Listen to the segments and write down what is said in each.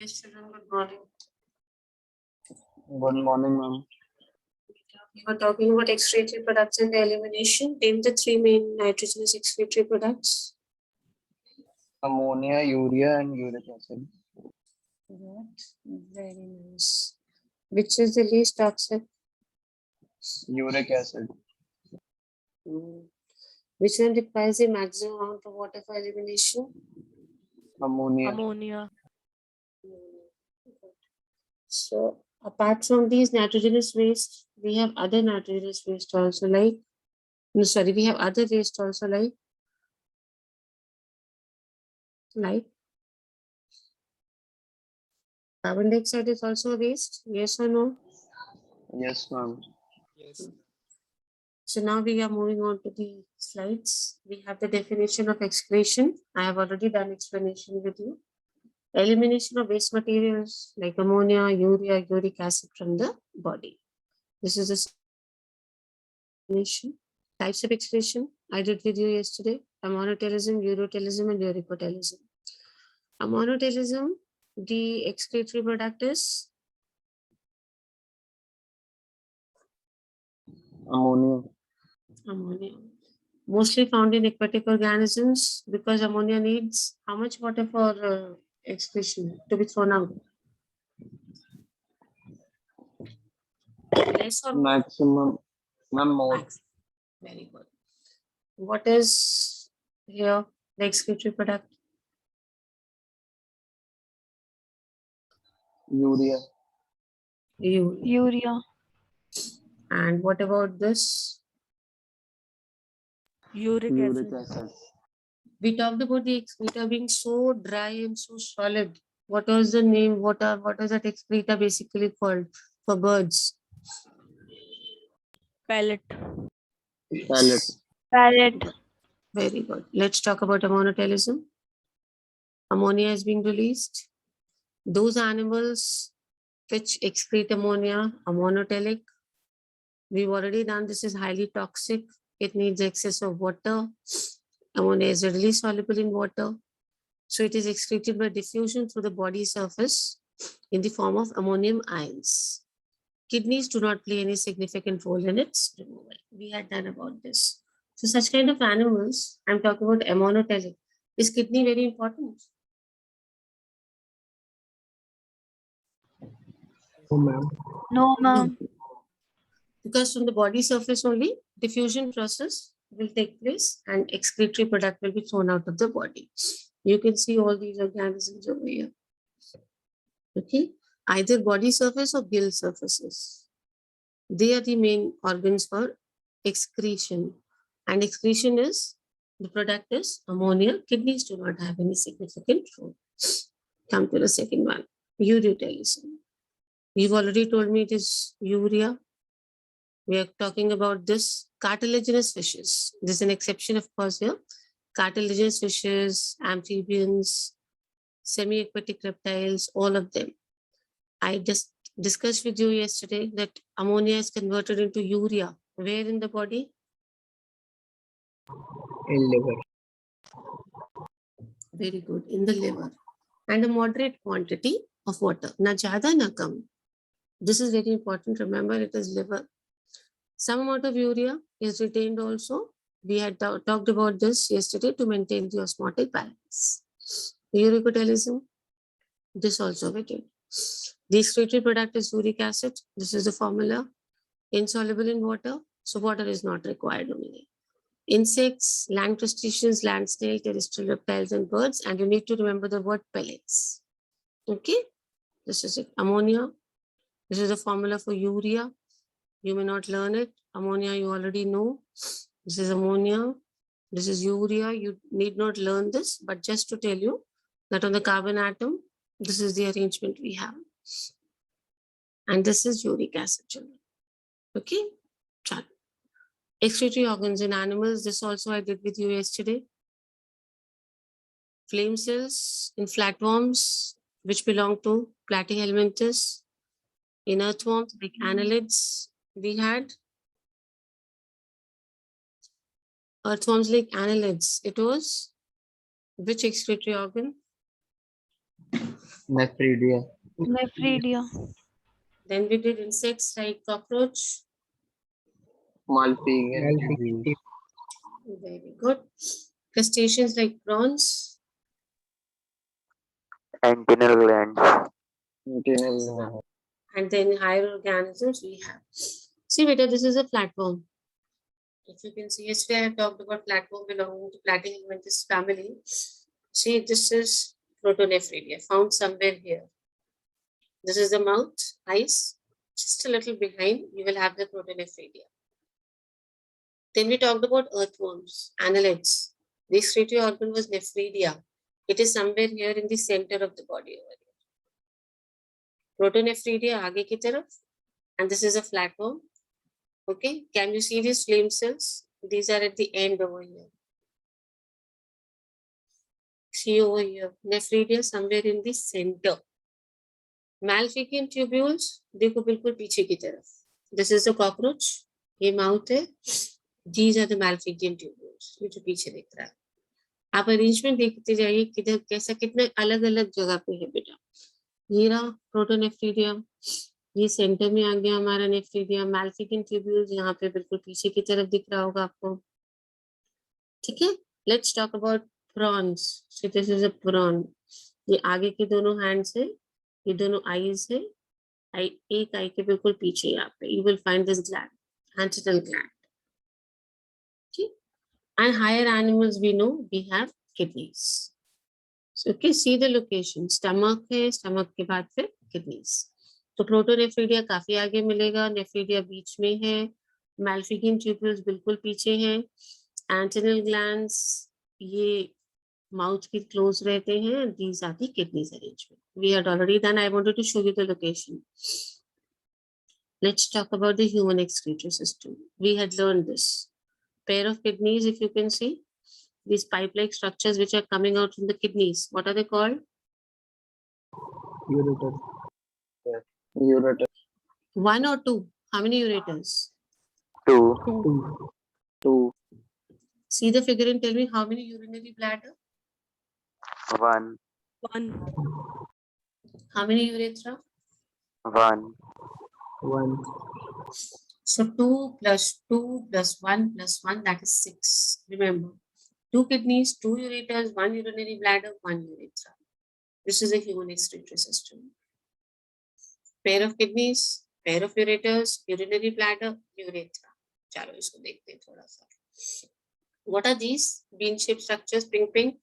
Yes, children, good morning. Good morning, ma'am. We were talking about excretory products and their elimination. Name the three main nitrogenous excretory products. Ammonia, urea, and uric acid. What? Very nice. Which is the least toxic? Uric acid. Which one requires the maximum amount of water for elimination? Ammonia. Ammonia. So, apart from these nitrogenous waste, we have other nitrogenous waste also like, no, sorry, we have other waste also like carbon dioxide is also a waste, yes or no? Yes, ma'am. Yes. So now we are moving on to the slides. We have the definition of excretion. I have already done explanation with you. Elimination of waste materials like ammonia, urea, uric acid from the body. This is the definition. Types of excretion I did with you yesterday. Ammonotelism, urotelism, and uricotelism. Ammonotelism, the excretory product is Ammonia. ammonia. Mostly found in aquatic organisms because ammonia needs how much water for excretion to be thrown out? Less or more? Maximum. Ma'am, more. Max. Very good. What is here the excretory product? Urea. Urea. And what about this? Uric Uric acid. acid. We talked about the excreta being so dry and so solid. What was the name? What is that excreta basically called for birds? Pellet. Pellet. Pellet. Very good. Let's talk about ammonotelism. Ammonia is being released. Those animals which excrete ammonia are monotelic. We've already done this is highly toxic. It needs excess of water. Ammonia is readily soluble in water. So it is excreted by diffusion through the body surface in the form of ammonium ions. Kidneys do not play any significant role in its removal. We had done about this. So such kind of animals, I'm talking about ammonotelic. Is kidney very important? Oh, ma'am. No, ma'am. Because from the body surface only, diffusion process will take place and excretory product will be thrown out of the body. You can see all these organisms over here. Okay, either body surface or gill surfaces. They are the main organs for excretion. And excretion is, the product is ammonia. Kidneys do not have any significant role. Come to the second one, uretelism. You've already told me it is urea. We are talking about this cartilaginous fishes. There's an exception, of course, here. Cartilaginous fishes, amphibians, semi-aquatic reptiles, all of them. I just discussed with you yesterday that ammonia is converted into urea. Where in the body? In liver. Very good, in the liver. And a moderate quantity of water. Na jada na kam. This is very important. Remember, it is liver. Some amount of urea is retained also. We had talked about this yesterday to maintain the osmotic balance. Uricotelism, this also we did. The excretory product is uric acid. This is the formula. Insoluble in water, so water is not required only. Insects, land crustaceans, land snail, terrestrial reptiles and birds, and you need to remember the word pellets. Okay, this is it. Ammonia, this is the formula for urea. You may not learn it. Ammonia, you already know. This is ammonia. This is urea. You need not learn this, but just to tell you that on the carbon atom, this is the arrangement we have. And this is uric acid, children. Okay? Chart. Excretory organs in animals. This also I did with you yesterday. Flame cells in flatworms, which belong to Platyhelminthes. In earthworms, like annelids, we had earthworms like annelids. It was which excretory organ? Nephridia. Nephridia. Then we did insects like cockroach. Malpighian Malpighian. disease. Very good. Crustaceans like prawns. Antennal glands. Antennal. And then higher organisms we have. See, beta, this is a flatworm. If you can see, yesterday I talked about flatworm belonging to Platyhelminthes family. See, this is Protonephridia, found somewhere here. This is the mouth, eyes. Just a little behind, you will have the Protonephridia. Then we talked about earthworms, annelids. The excretory organ was nephridia. It is somewhere here in the center of the body over here. Protonephridia आगे की तरफ, and this is a flatworm. Okay, can you see these flame cells? These are at the end over here. See over here, nephridia somewhere in the center. Malpighian tubules, देखो बिल्कुल पीछे की तरफ. This is the cockroach. ये mouth है. These are the Malpighian tubules. ये जो पीछे दिख रहा है. आप अरेंजमेंट देखते जाइए किधर कैसा कितने अलग अलग जगह पे है बेटा. ये रहा प्रोटोनेफ्रीडिया, ये सेंटर में आ गया हमारा नेफ्रीडिया. मैल्फिगियन ट्यूब्यूल्स यहाँ पे बिल्कुल पीछे की तरफ दिख रहा होगा आपको. ठीक है, let's talk about prawns. So this is a prawn. ये आगे के दोनों हैंड्स है, ये दोनों आईज है. एक आई के बिल्कुल पीछे यहाँ पे you will find this gland, antennal gland. Okay, and higher animals we know we have kidneys. So, okay, see the location. Stomach है, stomach के बाद फिर kidneys. तो प्रोटोनेफ्रीडिया काफी आगे मिलेगा, नेफ्रीडिया बीच में है, मैल्फिगियन ट्यूब्यूल्स बिल्कुल पीछे हैं, एंटेनल ग्लैंड्स ये माउथ के क्लोज रहते हैं. These are the kidneys arrangement. We had already done. I wanted to show you the location. Let's talk about the human excretory system. We had learned this. Pair of kidneys, if you can see. These pipe-like structures which are coming out from the kidneys. What are they called? Ureter. Ureter. One or two? How many ureters? 2. Two. See the figure and tell me how many urinary bladder? 1. How many urethra? 1. One. So 2 plus 2 plus 1 plus 1, that is 6. Remember, 2 kidneys, 2 ureters, 1 urinary bladder, 1 urethra. This is a human excretory system. Pair of kidneys, pair of ureters, urinary bladder, urethra. चलो इसको देखते हैं थोड़ा सा. What are these bean-shaped structures? Pink.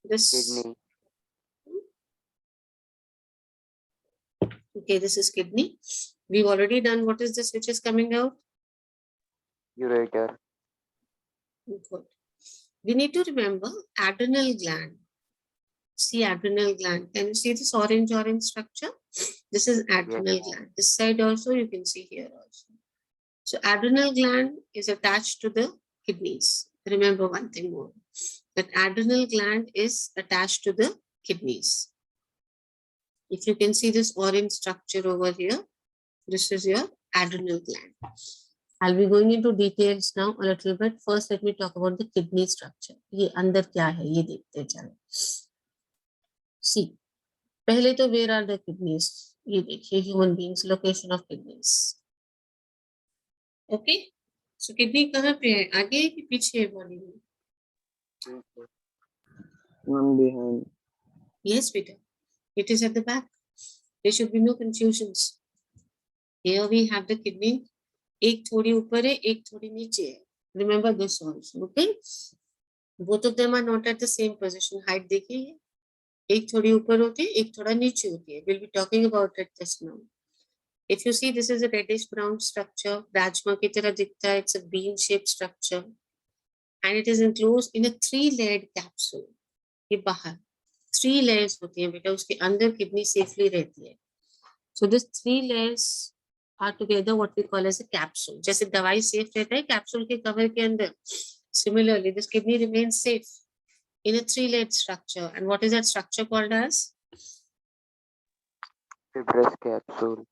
This. Kidney. Okay, this is kidney. We've already done. What is this which is coming out? Ureter. Good. We need to remember adrenal gland. See adrenal gland. Can you see this orange structure? This is adrenal gland. This side also you can see here also. So adrenal gland is attached to the kidneys. Remember one thing more, that adrenal gland is attached to the kidneys. If you can see this orange structure over here, this is your adrenal gland. I'll be going into details now a little bit. First, let me talk about the kidney structure. ये अंदर क्या है ये देखते चलो. See, पहले तो where are the kidneys? ये देखिए human beings, location of kidneys. Okay, so kidney कहाँ पे है? आगे है कि पीछे है body में? One behind. Yes, Peter. It is at the back. There should be no confusions. Here we have the kidney. एक थोड़ी ऊपर है, एक थोड़ी नीचे है. Remember this also, okay? Both of them are not at the same position. Height देखिए, एक थोड़ी ऊपर होती है, एक थोड़ा नीचे होती है. We'll be talking about it just now. If you see, this is a reddish brown structure. Rajma की तरह दिखता है. It's a bean-shaped structure, and it is enclosed in a 3-layered capsule. ये बाहर 3 layers होती हैं बेटा, उसके अंदर किडनी सेफली रहती है. So this 3 layers are together what we call as a capsule. जैसे दवाई सेफ रहता है कैप्सूल के कवर के अंदर, similarly this kidney remains safe in a 3-layered structure. And what is that structure called as? Fibrous capsule.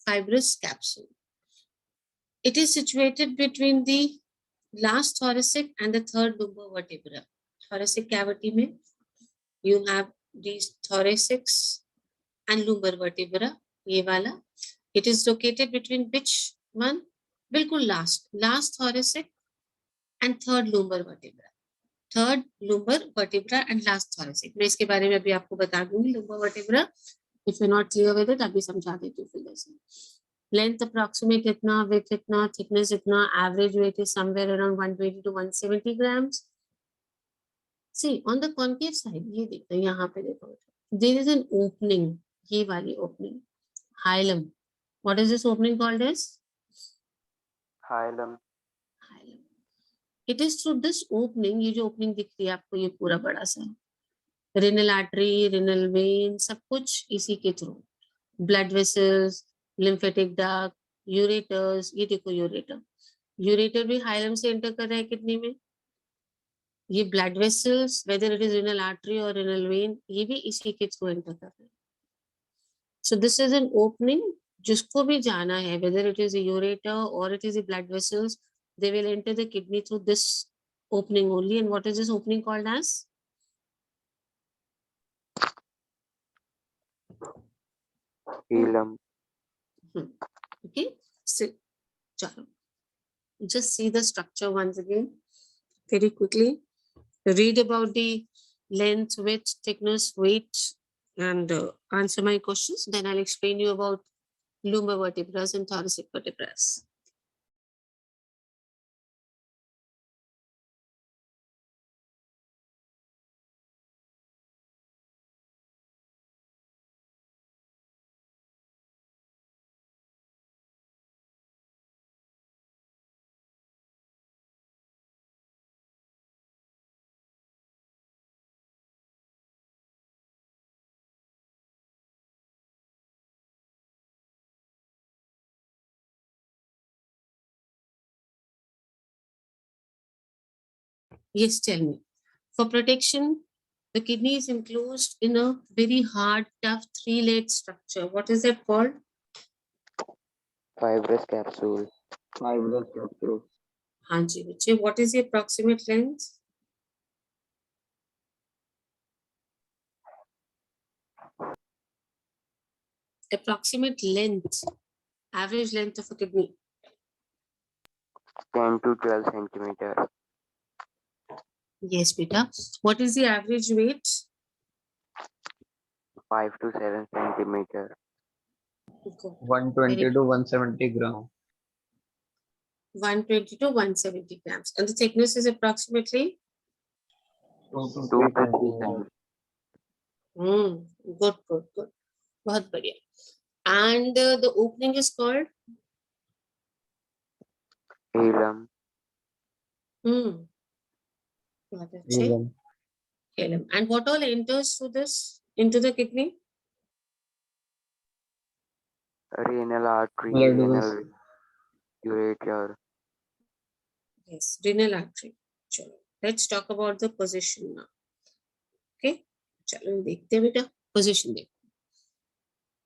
Fibrous capsule. It is situated between the last thoracic and the third lumbar vertebra. Thoracic cavity में you have these thoracics and lumbar vertebra. ये वाला. It is located between which one? बिल्कुल last thoracic and third lumbar vertebra. Third lumbar vertebra and last thoracic. मैं इसके बारे में अभी आपको बता दूंगी. Lumbar vertebra. If you're not clear with it, अभी समझा देती हूँ फिर से. Length approximate इतना, width इतना, thickness इतना, average weight is somewhere around 120 to 170 grams. See, on the concave side, ये देखो, यहाँ पे देखो. There is an opening, ये वाली opening. Hilum. What is this opening called as? Hilum. Hilum. It is through this opening, ये जो opening दिख रही है आपको, ये पूरा बड़ा सा. Renal artery, renal vein, सब कुछ इसी के through. Blood vessels, lymphatic duct, ureters, ये देखो ureter. Ureter भी hilum से enter कर रहा है किडनी में. ये blood vessels, whether it is renal artery or renal vein, ये भी इसी के through enter कर रहा है. So this is an opening, जिसको भी जाना है, whether it is a ureter or it is a blood vessels, they will enter the kidney through this opening only. And what is this opening called as? Hilum. Okay, so chalo. Just see the structure once again very quickly. Read about the length, width, thickness, weight, and answer my questions. Then I'll explain you about lumbar vertebrae and thoracic vertebrae. Yes, tell me. For protection, the kidney is enclosed in a very hard, tough, three-layered structure. What is that called? Fibrous capsule. Fibrous capsule. हाँ जी बच्चे. What is the approximate length? Approximate length, average length of a kidney. 10 to 12 centimeters. Yes, beta. What is the average weight? 5 to 7 centimeters. Okay. 120 to 170 gram. 120 to 170 grams. And the thickness is approximately? 2 to 2 3 to 3 centimeters. Good, good, good. बहुत बढ़िया. And the opening is called? Hilum. बहुत अच्छे. Hilum. And what all enters through this into the kidney? Renal artery. Blood Renal vessel. ureter. Yes, renal artery. चलो, let's talk about the position now. Okay, चलो देखते हैं बेटा. Position देखो.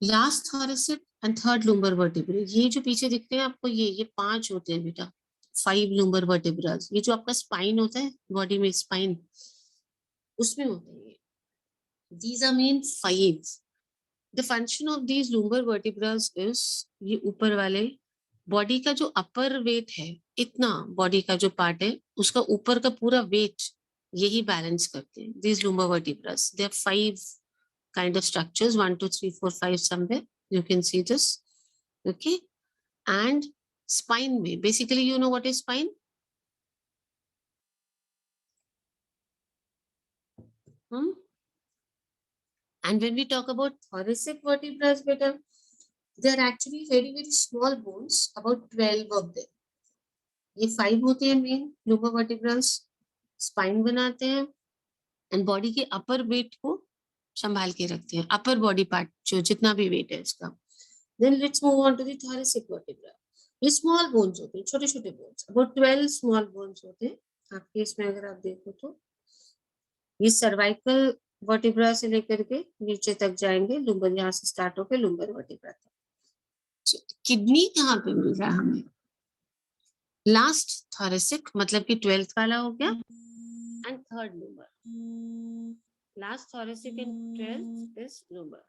Last thoracic and third lumbar vertebrae. ये जो पीछे दिखते हैं आपको, ये 5 होते हैं बेटा. 5 lumbar vertebrae. ये जो आपका spine होता है body में, spine उसमें होते हैं ये. These are main 5. The function of these lumbar vertebrae is ये ऊपर वाले बॉडी का जो अपर वेट है, इतना बॉडी का जो पार्ट है उसका ऊपर का पूरा वेट यही बैलेंस करते हैं. These lumbar vertebrae, they are 5 kind of structures, 1 2 3 4 5 somewhere. You can see this. Okay, and spine में basically you know what is spine? And when we talk about thoracic vertebrae, beta, they are actually very very small bones, about 12 of them. ये 5 होते हैं main lumbar vertebrae, spine बनाते हैं and body के upper weight को संभाल के रखते हैं, upper body part जो जितना भी weight है इसका. Then let's move on to the thoracic vertebra. ये small bones होते हैं, छोटे छोटे bones, about 12 small bones होते हैं आपके इसमें. अगर आप देखो तो ये cervical vertebra से लेकर के नीचे तक जाएंगे, lumbar यहाँ से start होकर lumbar vertebra तक. किडनी कहाँ पे मिल रहा है हमें? लास्ट थॉरेसिक मतलब कि 12th वाला हो गया, and third lumber. Last thoracic in 12th is lumber.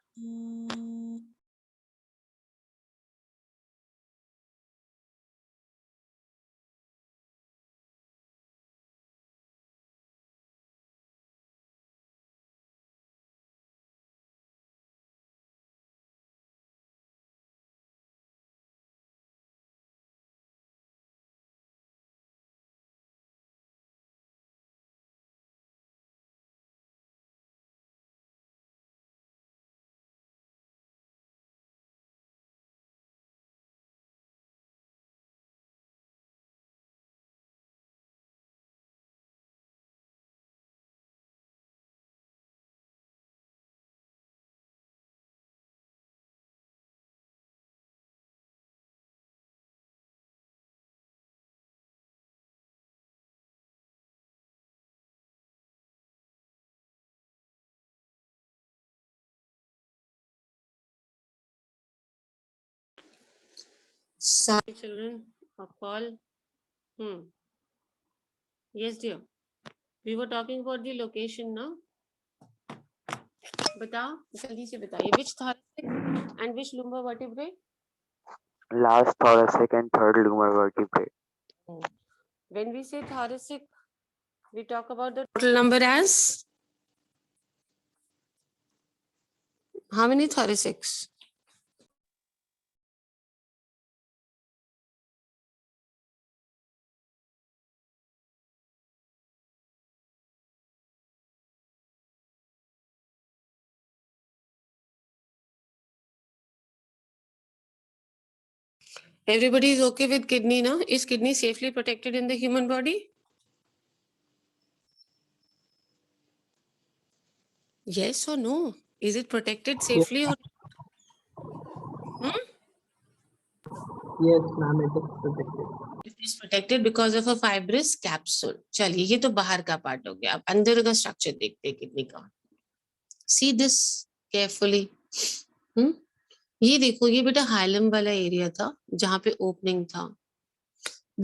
Sorry, children, a call. Yes, dear. We were talking about the location now. बताओ जल्दी से बताइए. Which thoracic and which lumbar vertebrae? Last thoracic and third lumbar vertebrae. When we say thoracic, we talk about the total number as how many thoracics? Everybody is okay with kidney now? Is kidney safely protected in the human body? Yes or no? Is it protected safely or Yes, ma'am, it is protected. it is protected because of a fibrous capsule? चलिए ये तो बाहर का part हो गया. अब अंदर का स्ट्रक्चर देखते हैं किडनी का. See this carefully. ये देखो ये बेटा हाइलम वाला एरिया था जहां पे ओपनिंग था.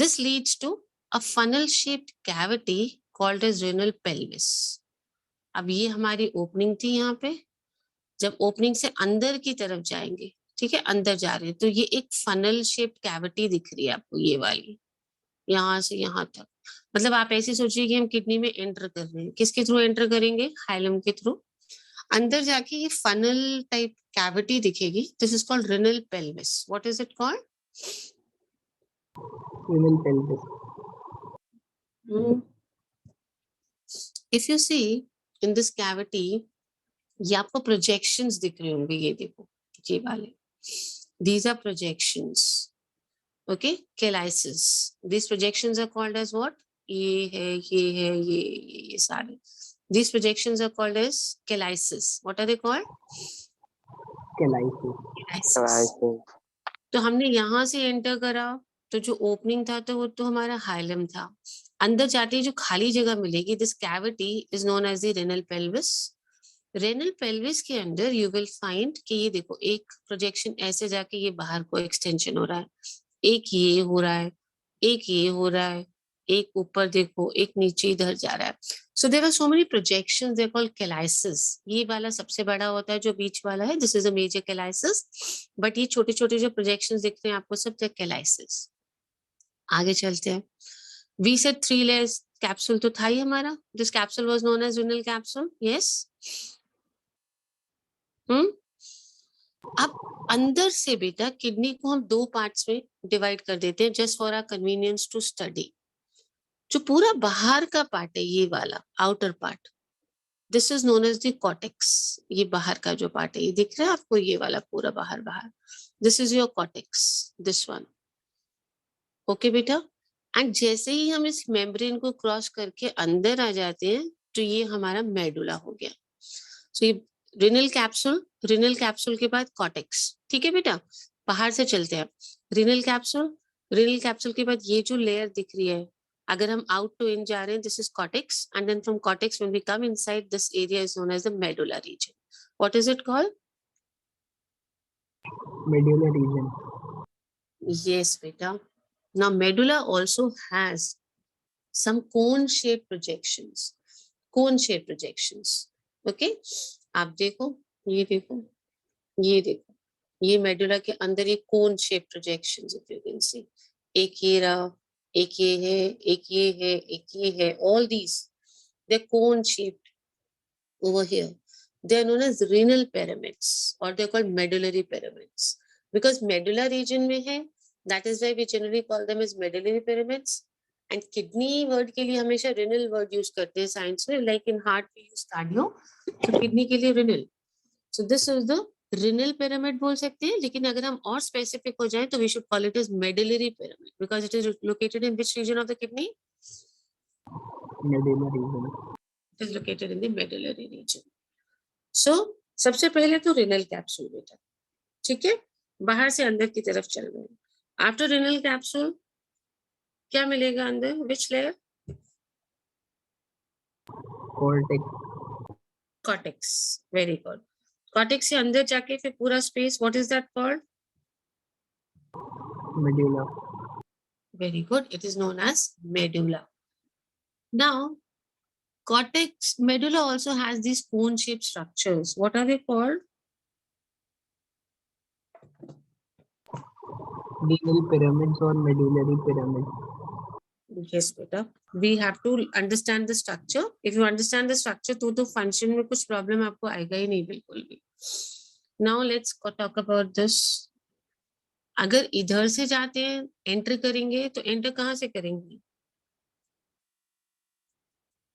This leads to a funnel shaped cavity called as renal pelvis. अब ये हमारी ओपनिंग थी यहाँ पे. जब ओपनिंग से अंदर की तरफ जाएंगे, ठीक है, अंदर जा रहे हैं तो ये एक फनल शेप्ड कैविटी दिख रही है आपको, ये वाली यहाँ से यहाँ तक. मतलब आप ऐसे सोचिए कि हम किडनी में एंटर कर रहे हैं. किसके थ्रू एंटर करेंगे? हाइलम के थ्रू. अंदर जाके ये फनल टाइप कैविटी दिखेगी. This is called renal pelvis. What is it called? Renal pelvis. If you see in this cavity, ये आपको projections दिख रहे होंगे. ये देखो ये वाले. These are projections. Okay, cheilitis. These projections are called as what? ये है, ये है, ये सारे. These projections are called as cheilitis. What are they called? Cheilitis. Cheilitis. तो हमने यहाँ से एंटर करा तो जो ओपनिंग था तो वो तो हमारा हाइलम था. अंदर जाते ही जो खाली जगह मिलेगी, this cavity is known as the renal pelvis. Renal pelvis के अंदर यू विल फाइंड कि ये देखो एक प्रोजेक्शन ऐसे जाके ये बाहर को एक्सटेंशन हो रहा है, एक ये हो रहा है, एक ये हो रहा है, एक ऊपर देखो, एक नीचे इधर जा रहा है. So there are so many projections, they are called cheilitis. ये वाला सबसे बड़ा होता है जो बीच वाला है, this is a major cheilitis. But ये छोटे छोटे जो प्रोजेक्शंस दिख रहे हैं आपको सब दे cheilitis. आगे चलते हैं. वी सेड 3 layers कैप्सूल तो था ही हमारा. This capsule was known as renal capsule. Yes. अब अंदर से बेटा किडनी को हम 2 पार्ट्स में डिवाइड कर देते हैं just for our convenience to study. जो पूरा बाहर का पार्ट है ये वाला outer part, this is known as the cortex. ये बाहर का जो पार्ट है ये दिख रहा है आपको, ये वाला पूरा बाहर बाहर, this is your cortex, this one. Okay बेटा. एंड जैसे ही हम इस मेम्ब्रेन को क्रॉस करके अंदर आ जाते हैं तो ये हमारा मेडुला हो गया. सो ये रिनल कैप्सूल के बाद कॉर्टेक्स. ठीक है बेटा. बाहर से चलते हैं. रिनल कैप्सूल के बाद ये जो लेयर दिख रही है, अगर हम आउट टू इन जा रहे हैं, this is cortex. And then from cortex when we come inside, this area is known as the medulla region. What is it called? Medulla region. Yes बेटा, Now medulla also has some cone shaped projections. Cone shaped projections. Okay, आप देखो, ये देखो, ये देखो, ये medulla के अंदर ये cone shape projections, if you can see, एक ये रहा, एक ये है, एक ये है, एक ये है, all these they're cone shaped over here. They are known as renal pyramids or they're called medullary pyramids because medulla region में है, that is why we generally call them as medullary pyramids. And kidney word के लिए हमेशा renal word use करते हैं science में, like in heart we use cardio, so kidney के लिए renal. So this is the renal pyramid बोल सकते हैं, लेकिन अगर हम और specific हो जाए तो we should call it as medullary pyramid because it is located in which region of the kidney? medulla region. It is located in the medullary region. So सबसे पहले तो renal capsule बेटा, ठीक है, बाहर से अंदर की तरफ चल रहे हैं. After renal capsule क्या मिलेगा अंदर? Which layer? Cortex. Cortex. Very good. Cortex से अंदर जाके फिर पूरा space, what is that called? Medulla. Very good. It is known as medulla. Now, cortex medulla also has these cone-shaped structures. What are they called? Renal pyramids or medullary pyramids. Yes, beta. We have to understand the structure. If you understand the structure, तो function में कुछ problem आपको आएगा ही नहीं बिल्कुल भी. Now let's talk about this. अगर इधर से जाते हैं, enter करेंगे, तो enter कहाँ से करेंगे?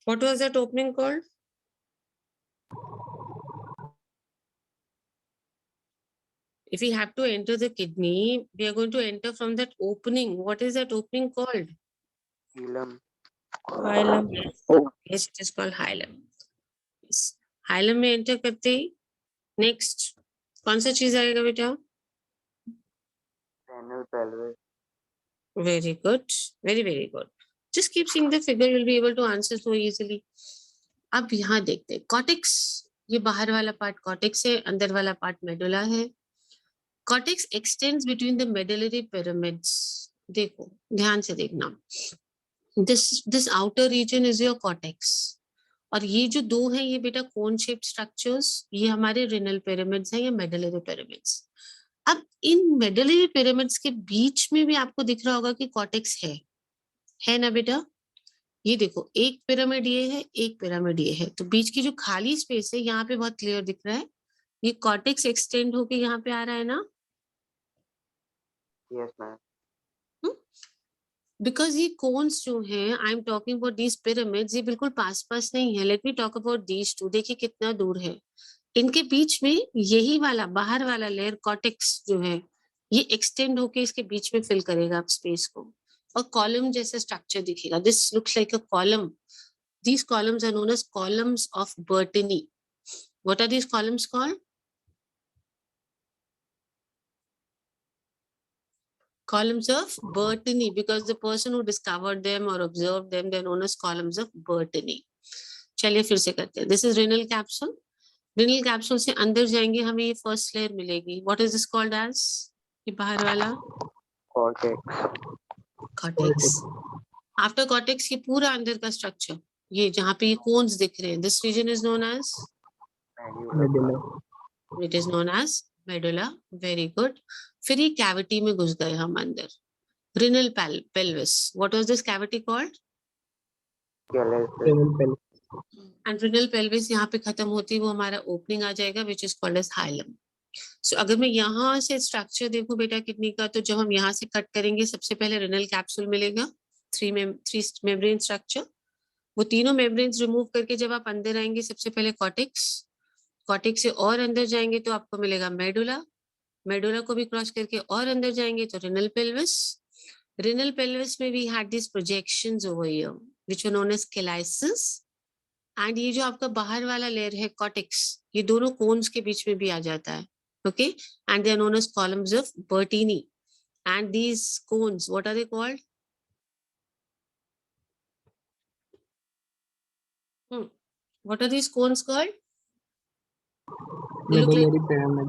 What was that opening called? If we have to enter the kidney, we are going to enter from that opening. What is that opening called? Hilum. Hilum. Yes, it is called hilum. Yes. Hilum में enter करते ही next कौन सा चीज आएगा बेटा? Renal pelvis. Very good, very good. Just keep seeing the figure, you'll be able to answer so easily. अब यहाँ देखते हैं cortex, ये बाहर वाला part cortex है, अंदर वाला part medulla है. Cortex extends between the medullary pyramids. देखो, ध्यान से देखना. This outer region is your cortex. और ये जो दो हैं ये बेटा cone shaped structures, ये हमारे renal pyramids हैं या medullary pyramids. अब इन medullary pyramids के बीच में भी आपको दिख रहा होगा कि cortex है ना बेटा? ये देखो, एक पिरामिड ये है, एक पिरामिड ये है, तो बीच की जो खाली स्पेस है यहाँ पे बहुत क्लियर दिख रहा है, ये कॉर्टेक्स एक्सटेंड होके यहाँ पे आ रहा है ना? Yes, ma'am. बिकॉज ये कोन्स जो हैं, I am talking about these pyramids, ये बिल्कुल पास पास नहीं है. Let me talk about these two. देखिए कितना दूर है. इनके बीच में यही वाला बाहर वाला लेयर कॉर्टेक्स जो है ये एक्सटेंड होके इसके बीच में फिल करेगा आप स्पेस को और कॉलम जैसा स्ट्रक्चर दिखेगा. This looks like a column. These columns are known as columns of Bertini. What are these columns called? Columns of Bertini, because the person who discovered them or observed them, they're known as columns of Bertini. चलिए फिर से करते हैं. This is renal capsule. Renal capsule से अंदर जाएंगे हमें ये first layer मिलेगी. What is this called as? ये बाहर वाला Cortex. cortex. After cortex ये पूरा अंदर का structure, ये जहाँ पे ये cones दिख रहे हैं, this region is known as? Medulla. It is known as medulla. Very good. फिर ये cavity में घुस गए हम अंदर. Renal pelvis. What was this cavity called? Renal pelvis. And renal pelvis यहाँ पे खत्म होती है वो हमारा opening आ जाएगा which is called as hilum. So अगर मैं यहाँ से structure देखूं बेटा किडनी का, तो जब हम यहाँ से कट करेंगे सबसे पहले renal capsule मिलेगा. Three membrane structure. वो तीनों membranes remove करके जब आप अंदर आएंगे सबसे पहले cortex से और अंदर जाएंगे तो आपको मिलेगा medulla को भी क्रॉस करके और अंदर जाएंगे तो renal pelvis में we had these projections over here which were known as cheilices. And ये जो आपका बाहर वाला लेयर है cortex, ये दोनों कोन्स के बीच में भी आ जाता है. Okay, and they are known as columns of Bertini. And these cones what are they called? What are these cones called? They look like, Medullary pyramid.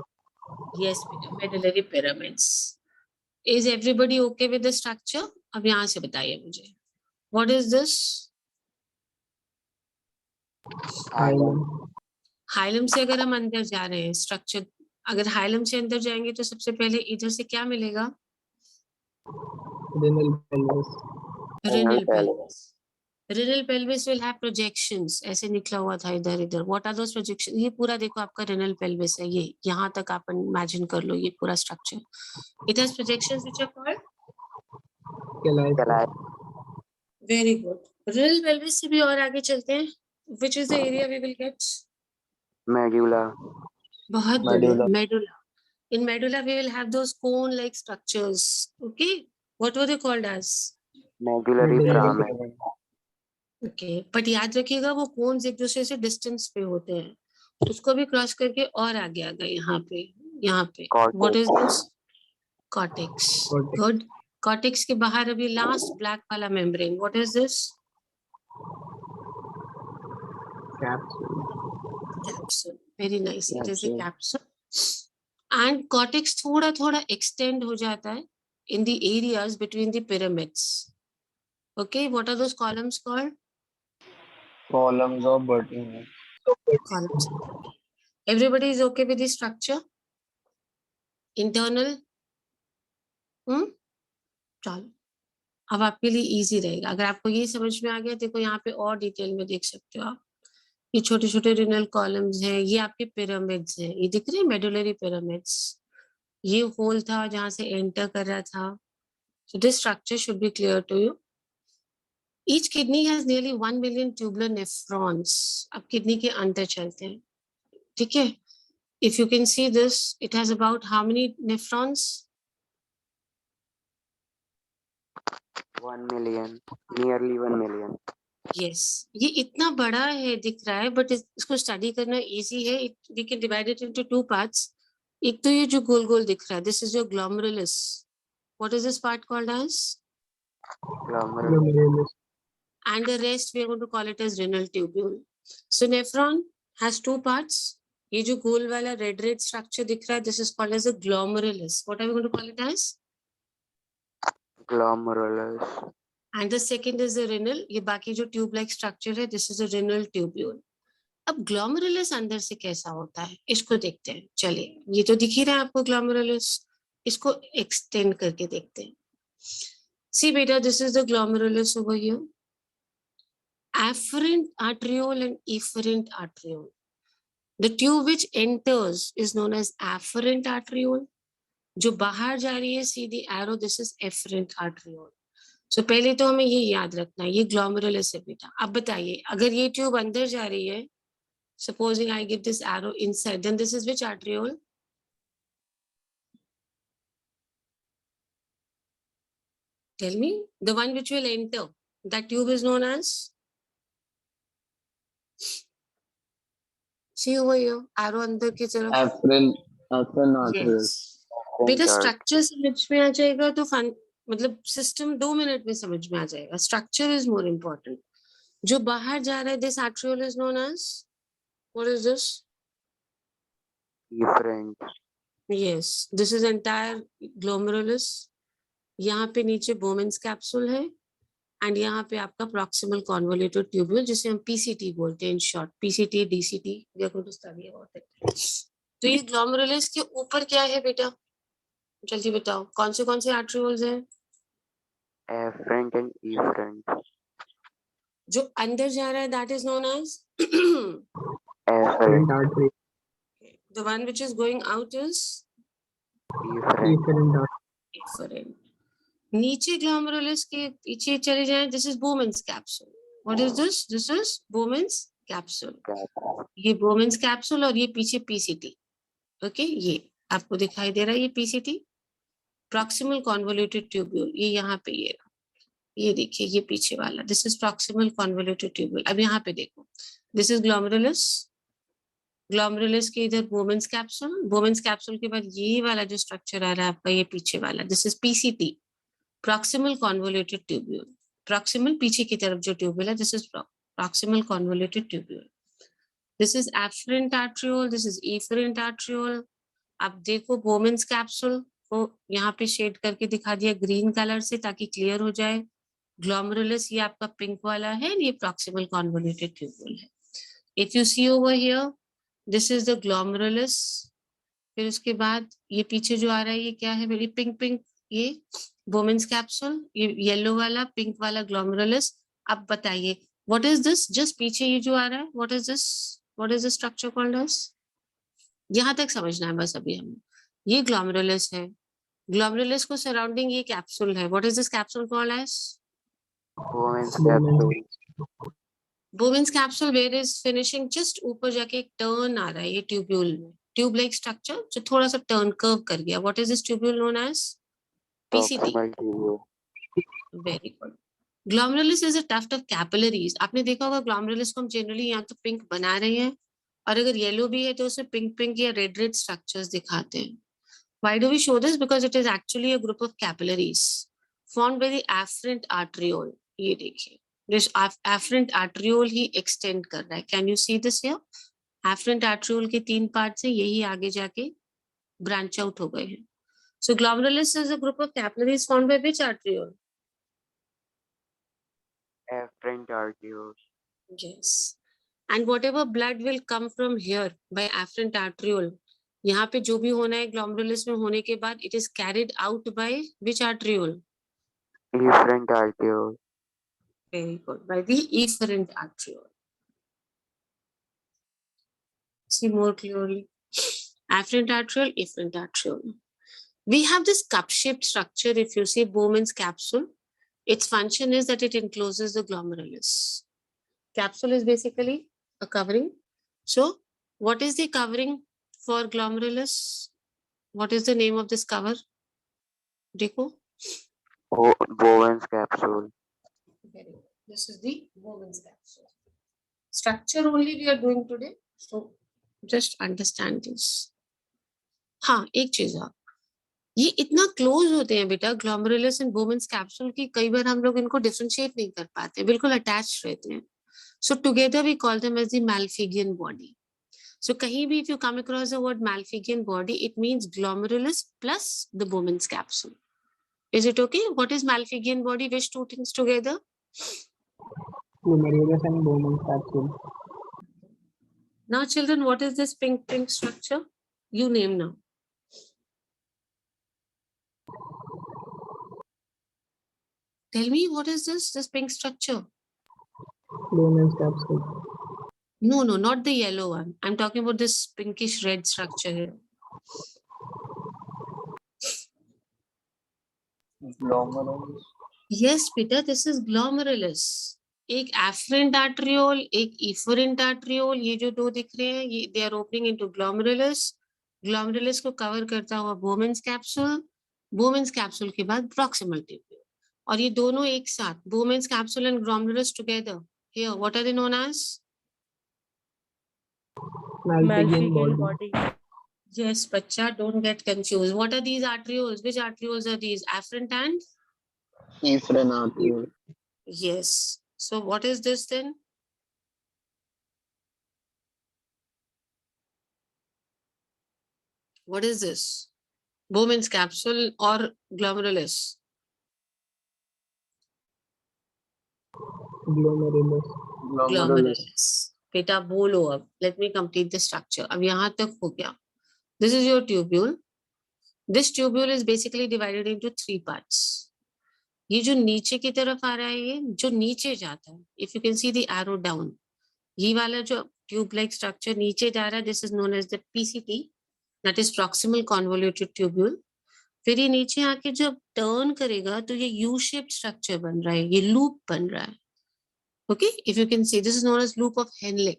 yes, medullary pyramids. Is everybody okay with the structure? अब यहाँ से बताइए मुझे, what is this? Hilum. Hilum से अगर हम अंदर जा रहे हैं स्ट्रक्चर, अगर हाइलम से अंदर जाएंगे तो सबसे पहले इधर से क्या मिलेगा? Renal pelvis. Renal pelvis. Renal pelvis will have projections. ऐसे निकला हुआ था इधर इधर. What are those projections? ये पूरा देखो आपका renal pelvis है, ये यहाँ तक आप imagine कर लो ये पूरा structure. It has projections which are called. Scalera. Very good. Renal pelvis से भी और आगे चलते हैं. Which is the area we will get? Medulla. बहुत बढ़िया. Medulla. Medulla. In medulla we will have those cone-like structures. Okay. What were they called as? Medullary Medullary foramen. Okay but याद रखिएगा वो कोन्स एक दूसरे से डिस्टेंस पे होते हैं, उसको भी क्रॉस करके और आगे आ गए यहाँ पे what is this? Cortex. Cortex. Good. Cortex के बाहर अभी लास्ट ब्लैक वाला membrane, what is this? Capsule. Capsule. Very nice. It is a Capsule. Capsule and cortex थोड़ा थोड़ा एक्सटेंड हो जाता है in the areas between the pyramids. Okay what are those columns called? Columns of Bertini. Columns. Everybody is okay with the structure? Internal? चलो अब आपके लिए easy रहेगा. अगर आपको ये समझ में आ गया देखो यहाँ पे और डिटेल में देख सकते हो आप. ये छोटे छोटे रिनल कॉलम्स हैं, ये आपके पिरामिड्स हैं, ये दिख रहे हैं मेडुलरी पिरामिड्स. ये होल था जहां से एंटर कर रहा था. So this structure should be clear to you. Each kidney has nearly 1 million tubular nephrons. अब किडनी के अंदर चलते हैं, ठीक है. If you can see this, it has about how many nephrons? 1 million. Nearly 1 million. Yes, ये इतना बड़ा है दिख रहा है बट इसको स्टडी करना इजी है. We can divide it into two parts. एक तो ये जो गोल गोल दिख रहा है, this is your glomerulus. What is this part called as? Glomerulus. Glomerulus. And the rest we are going to call it as renal tubule. So nephron has two parts. ये जो गोल वाला red structure दिख रहा है, this is called as a glomerulus. What are we going to call it as? Glomerulus. And the second is the renal. ये बाकी जो tube like structure है, this is a renal tubule. अब glomerulus अंदर से कैसा होता है इसको देखते हैं. चलिए ये तो दिख ही रहा है आपको glomerulus, इसको extend करके देखते हैं. See beta, this is the glomerulus over here. Afferent arteriole and efferent arteriole. The tube which enters is known as afferent arteriole. जो बाहर जा रही है सीधी arrow, this is efferent arteriole. So पहले तो हमें ये याद रखना है, ये glomerulus है बेटा. अब बताइए अगर ये ट्यूब अंदर जा रही है, supposing I give this arrow inside, then this is which arteriole? Tell me. The one which will enter. That tube is known as? See over here, arrow अंदर की तरफ. Afferent artery. Yes. बेटा structure समझ में आ जाएगा तो fun मतलब सिस्टम 2 मिनट में समझ में आ जाएगा. Structure is more important. जो बाहर जा रहा है, this arteriole is known as, what is this? Efferent. Yes, this is entire glomerulus. यहाँ पे नीचे बोमेन्स कैप्सूल है एंड यहाँ पे आपका प्रॉक्सिमल कॉन्वोल्यूटेड ट्यूब्यूल जिसे हम पीसीटी बोलते हैं. In short PCT DCT we are going to study about it. तो ये ग्लोमेरुलस के ऊपर क्या है बेटा, जल्दी बताओ. कौन से आर्ट्रियोल्स हैं? Afferent and efferent. जो अंदर जा रहा है that is known as Afferent. Artery. The one which is going out is Efferent. Efferent artery. efferent. नीचे ग्लोमेरुलस के पीछे चले जाएं, this is Bowman's capsule. What is this? This is Bowman's capsule. ये बोमेन्स कैप्सूल और ये पीछे PCT. Okay ये आपको दिखाई दे रहा है, ये पीसीटी प्रॉक्सिमल कॉन्वोल्यूटेड ट्यूब्यूल. ये यहाँ पे ये देखिए ये पीछे वाला, this is proximal convoluted tubule. अब यहाँ पे देखो, दिस इज ग्लोमेरुलस. ग्लोमेरुलस के इधर बोमेन्स कैप्सूल. बोमेन्स कैप्सूल के बाद ये वाला जो स्ट्रक्चर आ रहा है आपका, ये पीछे वाला, this is PCT proximal convoluted tubule. Proximal पीछे की तरफ जो ट्यूब्यूल है, this is proximal convoluted tubule. This is efferent arteriole, this is efferent arteriole. अब देखो बोमेन्स कैप्सूल, इसको यहाँ पे शेड करके दिखा दिया ग्रीन कलर से ताकि क्लियर हो जाए। ग्लोमेरुलस ये आपका पिंक वाला है, ये प्रॉक्सिमल कॉन्वोल्यूटेड ट्यूब्यूल है। If you see over here, this is the glomerulus. फिर उसके बाद ये पीछे जो आ रहा है ये क्या है मेरी पिंक पिंक, ये बोमेंस कैप्सूल, ये येलो वाला पिंक वाला ग्लोमेरुलस। अब बताइए व्हाट इज दिस, जस्ट पीछे ये जो आ रहा है what is this, what is the structure called as, यहाँ तक समझना है बस अभी हमें। ये ग्लोमेरुलस है, ग्लोमेरुलस को सराउंडिंग ये कैप्सूल है, what is this capsule called as, Women's Women's capsule. Bowman's capsule where is finishing, just ऊपर जाके एक टर्न आ रहा है ये ट्यूब्यूल में, ट्यूब लाइक स्ट्रक्चर जो थोड़ा सा टर्न कर्व कर गया, what is this tubule known as PCT. Proximal tubule. Very good. Glomerulus is a tuft of capillaries, आपने देखा होगा ग्लोमेरुलस को हम जनरली यहाँ तो पिंक बना रहे हैं, और अगर येलो भी है तो उसे पिंक पिंक या रेड रेड स्ट्रक्चर्स दिखाते हैं। Why do we show this? Because it is actually a group of capillaries formed by the afferent arteriole. ये देखिए, this afferent arteriole he extend कर रहा है। Can you see this here? Afferent arteriole के 3 parts हैं, यही आगे जाके branch out हो गए हैं। So glomerulus is a group of capillaries formed by which arteriole? Afferent arteriole. Yes. And whatever blood will come from here by afferent arteriole, यहाँ पे जो भी होना है ग्लोमेरुलस में होने के बाद it is carried out by which arteriole? Efferent arteriole. Very good. By the efferent arteriole. See more clearly. Afferent arteriole, efferent arteriole. We have this cup-shaped structure. If you see Bowman's capsule, its function is that it encloses the glomerulus. Capsule is basically a covering. So, what is the covering for glomerulus? What is the name of this cover? Dekho. Bowen's capsule. Very good. This is the Bowman's capsule. Structure only we are doing today. So, just understand this. हाँ, एक चीज आप, ये इतना close होते हैं बेटा glomerulus and बोमेंस capsule की, कई बार हम लोग इनको डिफरेंशिएट नहीं कर पाते, बिल्कुल अटैच रहते हैं। So together we call them as the Malpighian body. So कहीं भी if you come across the word Malpighian body, it means glomerulus plus the Bowman's capsule. Is it okay? What is Malpighian body? Which two things together? Glomerulus and Bowman's capsule. Now children, what is this pink structure? You name now. Tell me, what is this pink structure? Bowman's capsule. No, not the yellow one. I'm talking about this pinkish red structure here. Glomerulus. Yes, Peter, this is glomerulus. एक afferent arteriole, एक efferent arteriole, ये जो दो दिख रहे हैं, ये they are opening into glomerulus. Glomerulus को cover करता हुआ Bowman's capsule. Bowman's capsule के बाद proximal tubule. और ये दोनों एक साथ, Bowman's capsule and glomerulus together. Here, what are they known as? Malpighian body. Yes, bacha, don't get confused. What are these arterioles? Which arterioles are these? Afferent and? Efferent arteriole. Yes. So what is this then? What is this? Bowman's capsule or glomerulus? Glomerulus. Glomerulus. बेटा बोलो अब. Let me complete the structure. अब यहाँ तक हो गया. This is your tubule. This tubule is basically divided into 3 parts. ये जो नीचे की तरफ आ रहा है, ये जो नीचे जाता है, if you can see the arrow down, ये वाला जो tube like structure नीचे जा रहा है, this is known as the PCT, that is proximal convoluted tubule. फिर ये नीचे आके जब टर्न करेगा तो ये U-shaped structure बन रहा है, ये loop बन रहा है. Okay, if you can see, this is known as loop of Henle.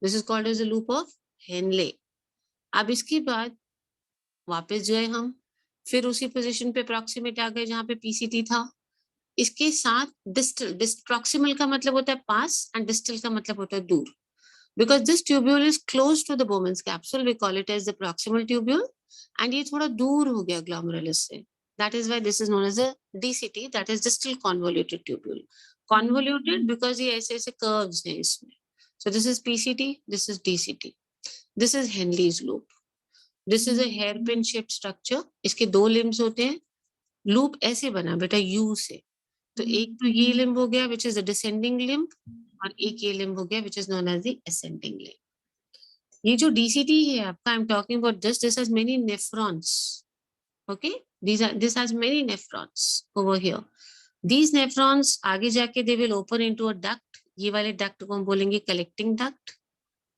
This is called as a loop of Henle. अब इसके बाद वापस जो है हम फिर उसी पोजीशन पे प्रॉक्सिमेट आ गए जहां पे पीसीटी था. इसके साथ डिस्टल, प्रॉक्सिमल का मतलब होता है पास एंड डिस्टल का मतलब होता है दूर. Because this tubule is close to the Bowman's capsule, we call it as the proximal tubule, and ये थोड़ा दूर हो गया ग्लोमेरुलस से. That is why this is known as a DCT, that is distal convoluted tubule. Convoluted because ये ऐसे ऐसे curves हैं इसमें. So this is PCT, this is DCT, this is Henle's loop. This is a hairpin shaped structure. इसके दो limbs होते हैं. Loop ऐसे बना बेटा U से. तो एक तो ये limb हो गया which is the descending limb और एक ये limb हो गया which is known as the ascending limb. ये जो DCT है आपका, I'm talking about this has many nephrons. Okay, this has many nephrons over here. These nephrons आगे जाके they will open into a duct. ये वाले duct को हम बोलेंगे collecting duct.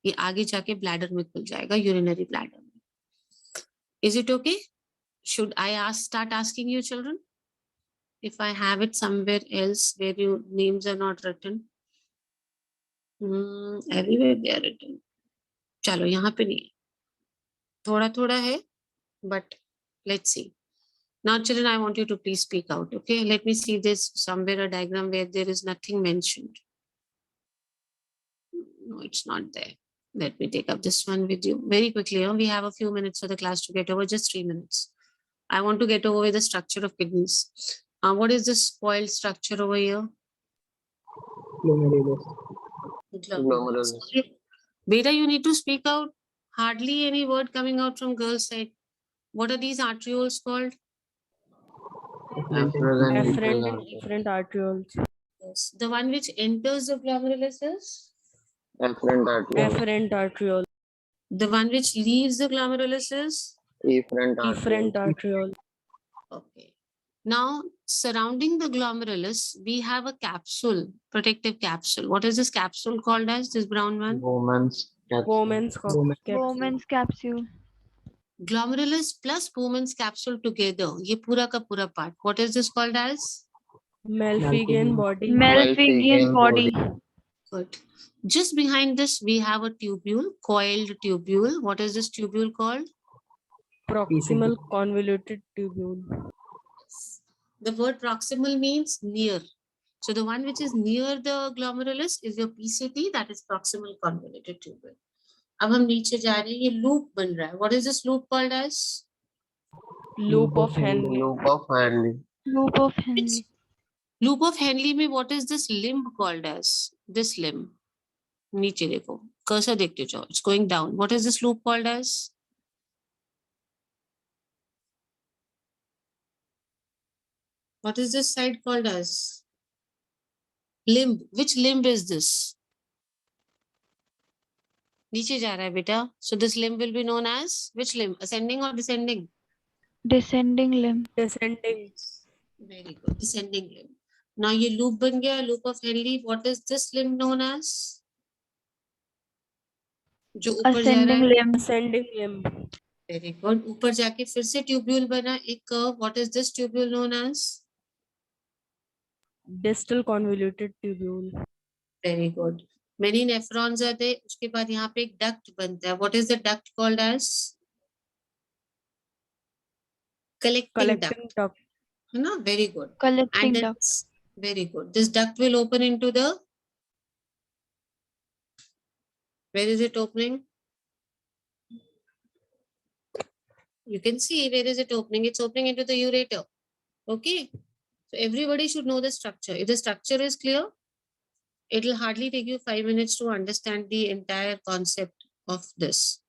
ये आगे जाके bladder में खुल जाएगा, urinary bladder में. Is it okay? Should I start asking you children? If I have it somewhere else where your names are not written. Everywhere they are written. चलो यहाँ पे नहीं, थोड़ा थोड़ा है, but let's see. Now children, I want you to please speak out. Okay, let me see this somewhere a diagram where there is nothing mentioned. No, it's not there. Let me take up this one with you very quickly. We have a few minutes for the class to get over, just 3 minutes. I want to get over with the structure of kidneys. What is this spoiled structure over here? Glomerulus. Glomerulus. Beta, you need to speak out. Hardly any word coming out from girls' side. What are these arterioles called? Afferent and efferent arterioles. Yes. The one which enters the glomerulus is? Afferent arteriole. Afferent arteriole. The one which leaves the glomerulus is? Efferent Efferent arteriole. arteriole. Okay. Now, surrounding the glomerulus, we have a capsule, protective capsule. What is this capsule called as, this brown one? Bowman's capsule. Bowman's Bowman. capsule. Bowman's capsule. Glomerulus plus Bowman's capsule together. ये पूरा का पूरा part. What is this called as? Malpighian body. Malpighian body. Good. Just behind this, we have a tubule, coiled tubule. What is this tubule called? Proximal convoluted tubule. The word proximal means near. So the one which is near the glomerulus is your PCT, that is proximal convoluted tubule. अब हम नीचे जा रहे हैं, ये loop बन रहा है. What is this loop called as? Loop of Henle. Loop of Henle. Loop of Henle. Loop of Henle में what is this limb called as? This limb. नीचे देखो, cursor देखते जाओ. It's going down. What is this loop called as? What is this side called as? Limb. Which limb is this? नीचे जा रहा है बेटा. So this limb will be known as which limb? Ascending or descending? Descending limb. Descending. Very good. Descending limb. Now ये loop बन गया, loop of Henle. What is this limb known as? जो ऊपर जा रहा Ascending है. limb. Ascending limb. Very good. ऊपर जाके फिर से tubule बना एक curve. What is this tubule known as? Distal convoluted tubule. Very good. Many nephrons are there. उसके बाद यहाँ पे एक duct बनता है. What is the duct called as? Collecting duct. Collecting duct. है ना? Very good. Collecting And duct. that's very good. This duct will open into the. Where is it opening? You can see where is it opening. It's opening into the ureter. Okay. So everybody should know the structure. If the structure is clear, it will hardly take you 5 minutes to understand the entire concept of this.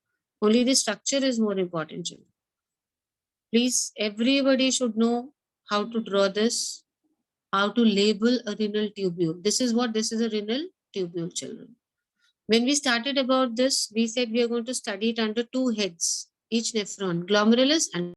Only the structure is more important. Children. Please, everybody should know how to draw this, how to label a renal tubule. This is what this is, a renal tubule, children. When we started about this, we said we are going to study it under two heads, each nephron, glomerulus and